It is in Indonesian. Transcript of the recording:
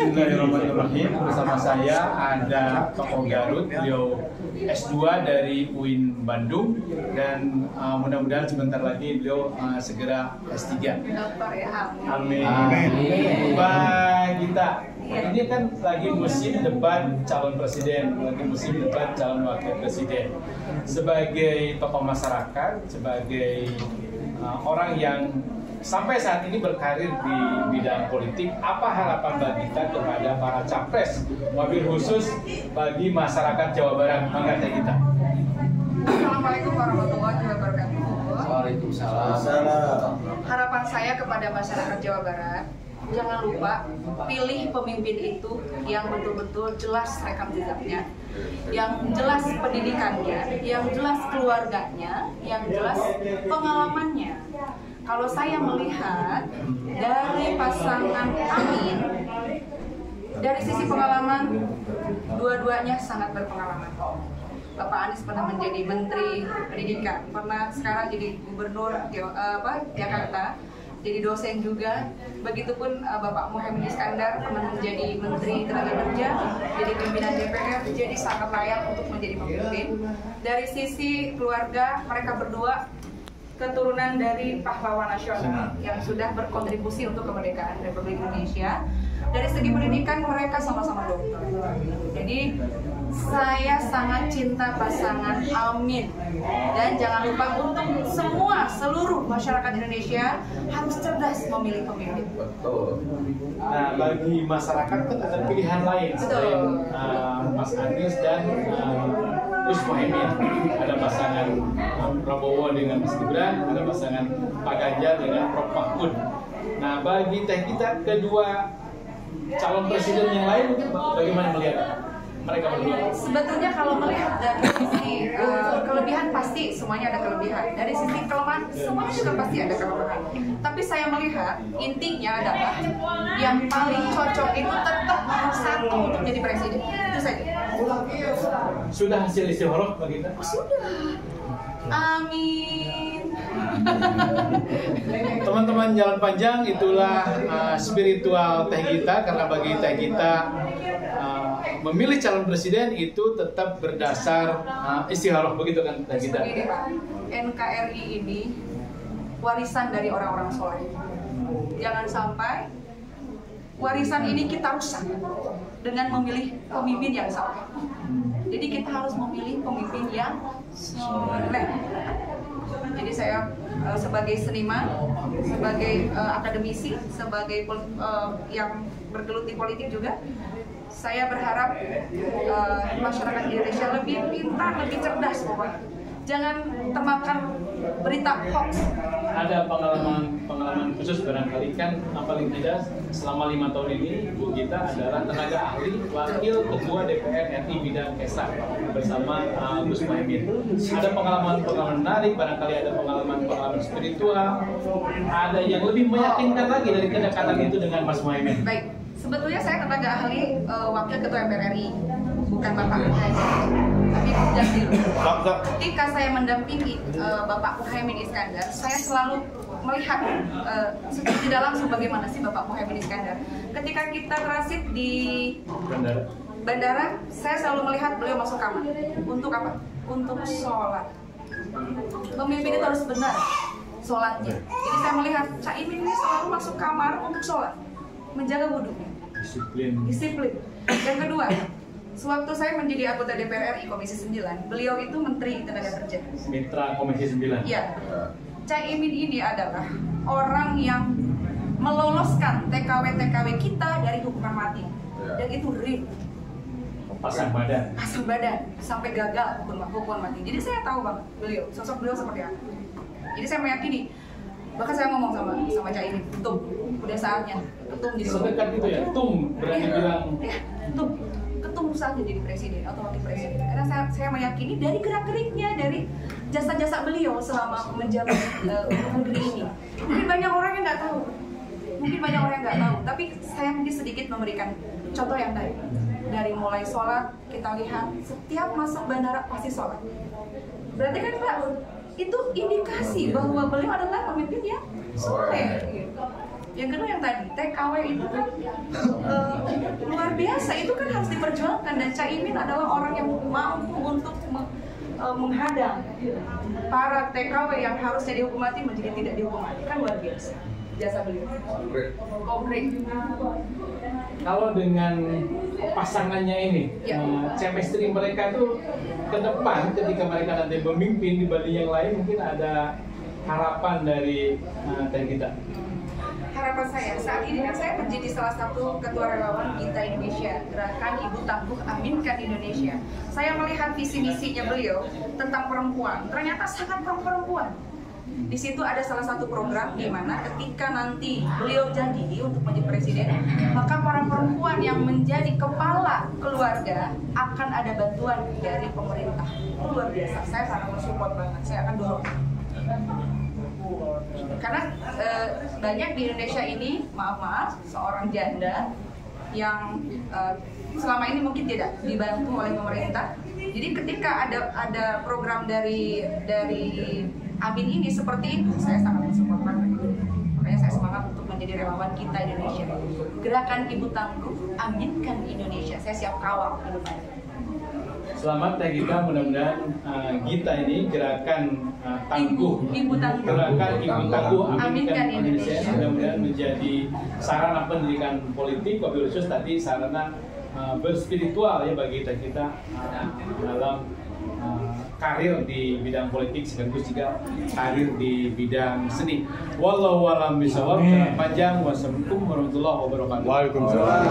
Bismillahirrahmanirrahim. Bersama saya ada tokoh Garut, beliau S2 dari UIN Bandung, dan mudah-mudahan sebentar lagi beliau segera S3. Dokter ya, Amin. Mbak Gita, ini kan lagi musim debat calon presiden, lagi musim debat calon wakil presiden. Sebagai tokoh masyarakat, sebagai orang yang sampai saat ini berkarir di bidang politik, apa harapan Mbak Gita kepada para capres, wabil khusus bagi masyarakat Jawa Barat? Mangga Teh Gita. Assalamualaikum warahmatullahi wabarakatuh. Waalaikumsalam. Harapan saya kepada masyarakat Jawa Barat, jangan lupa pilih pemimpin itu yang betul-betul jelas rekam jejaknya, yang jelas pendidikannya, yang jelas keluarganya, yang jelas pengalamannya. Kalau saya melihat dari pasangan Amin, dari sisi pengalaman, dua-duanya sangat berpengalaman. Bapak Anies pernah menjadi Menteri Pendidikan, pernah sekarang jadi Gubernur Jakarta, jadi dosen juga. Begitupun Bapak Muhaimin Iskandar pernah menjadi Menteri Tenaga Kerja, jadi pimpinan DPR, jadi sangat layak untuk menjadi pemimpin. Dari sisi keluarga, mereka berdua keturunan dari pahlawan nasional yang sudah berkontribusi untuk kemerdekaan Republik Indonesia. Dari segi pendidikan mereka sama-sama dokter. Jadi saya sangat cinta pasangan Amin. Dan jangan lupa untuk seluruh masyarakat Indonesia harus cerdas memilih pemimpin. Betul. Nah, bagi masyarakat kan ada pilihan lain selain Mas Anies dan Gus Muhaimin. Ada pasangan Prabowo dengan Mas Gibran, ada pasangan Pak Ganjar dengan Prof Mahfud. Nah, bagi Teh Gita, kedua calon presiden yang lain mungkin bagaimana melihat mereka berdua? Sebetulnya kalau melihat dari sisi kelebihan, pasti semuanya ada kelebihan. Dari sisi kelemahan, semuanya juga pasti ada kelemahan. Tapi saya melihat intinya adalah yang paling cocok itu tetap nomor satu untuk jadi presiden. Itu saja. Sudah hasil istikharah Mbak Gita? Sudah. Amin. Teman-teman Jalan Panjang, itulah spiritual Teh Gita, karena bagi Teh Gita memilih calon presiden itu tetap berdasar istikharah, begitu kan Teh Gita? Begini Pak, NKRI ini warisan dari orang-orang soleh. Jangan sampai warisan ini kita rusak dengan memilih pemimpin yang salah. Jadi kita harus memilih pemimpin yang soleh. Jadi saya sebagai seniman, sebagai akademisi, sebagai yang bergelut di politik juga, saya berharap masyarakat Indonesia lebih pintar, lebih cerdas pokoknya. Jangan termakan berita hoax. Ada pengalaman khusus barangkali kan, paling tidak selama 5 tahun ini Bu Gita adalah tenaga ahli wakil ketua DPR RI bidang Kesar bersama Gus Muhaimin. Ada pengalaman menarik, barangkali ada pengalaman spiritual, ada yang lebih meyakinkan lagi dari kedekatan itu dengan Mas Muhaimin. Baik, sebetulnya saya tenaga ahli wakil ketua MPR RI, bukan Bapak Muhaimin, tapi Jazil. Ketika saya mendampingi Bapak Muhaimin Iskandar, saya selalu melihat secara tidak langsung bagaimana sih Bapak Muhaimin Iskandar. Ketika kita transit di bandara, saya selalu melihat beliau masuk kamar. Untuk apa? Untuk sholat. Pemimpin itu harus benar sholatnya. Jadi saya melihat Caimin ini selalu masuk kamar untuk sholat, menjaga wudhunya. Disiplin. Yang kedua, sewaktu saya menjadi anggota DPR RI Komisi 9, beliau itu Menteri Tenaga Kerja. Mitra Komisi 9. Iya. Caimin ini adalah orang yang meloloskan TKW kita dari hukuman mati. Dan itu real. Pasang badan Sampai gagal hukuman mati. Jadi saya tahu banget sosok beliau seperti apa. Jadi saya meyakini, bahkan saya ngomong sama Caimin, Tum, udah saatnya Ketum jadi sedekat itu ya, Tum berani bilang Tum, Ketum saatnya jadi presiden atau wakil presiden. Karena saya meyakini dari gerak-geriknya, dari jasa-jasa beliau selama menjabat negeri ini. Mungkin banyak orang yang nggak tahu, tapi saya mungkin sedikit memberikan contoh yang tadi. Dari mulai sholat, kita lihat setiap masuk bandara pasti sholat. Berarti kan Pak, itu indikasi bahwa beliau adalah pemimpin yang soleh. Yang kedua yang tadi, TKW itu kan biasa, itu kan harus diperjuangkan, dan Caimin adalah orang yang mampu untuk menghadang para TKW yang harusnya dihukum mati menjadi tidak dihukum mati. Kan luar biasa jasa beliau. Konkret. Kalau dengan pasangannya ini, chemistry mereka tuh ke depan ketika mereka nanti memimpin di Bali yang lain, mungkin ada harapan dari Teh Gita. Harapan saya saat ini kan saya menjadi salah satu ketua relawan Gita Indonesia, gerakan Ibu Tangguh Aminkan Indonesia. Saya melihat visi misinya beliau tentang perempuan, ternyata sangat perempuan. Di situ ada salah satu program di mana ketika nanti beliau jadi untuk menjadi presiden, maka para perempuan yang menjadi kepala keluarga akan ada bantuan dari pemerintah. Luar biasa, saya sangat mensupport banget, saya akan dorong. Karena banyak di Indonesia ini, maaf, seorang janda yang selama ini mungkin tidak dibantu oleh pemerintah. Jadi ketika ada program dari Amin ini seperti itu, saya sangat mensupport banget. Makanya saya semangat untuk menjadi relawan Gita Indonesia. Gerakan Ibu Tangguh Aminkan Indonesia. Saya siap kawal ke depan. Selamat Teh Gita, mudah-mudahan Gita ini gerakan tangguh, Ibu Tangguh, gerakan Ibu Tangguh Aminkan Indonesia, mudah-mudahan menjadi sarana pendidikan politik, wabil khusus tadi sarana berspiritual ya bagi kita dalam karir di bidang politik sekaligus juga karir di bidang seni. Wallahu a'lam bishawab. Panjang. Wassalamualaikum warahmatullahi wabarakatuh. Waalaikumsalam.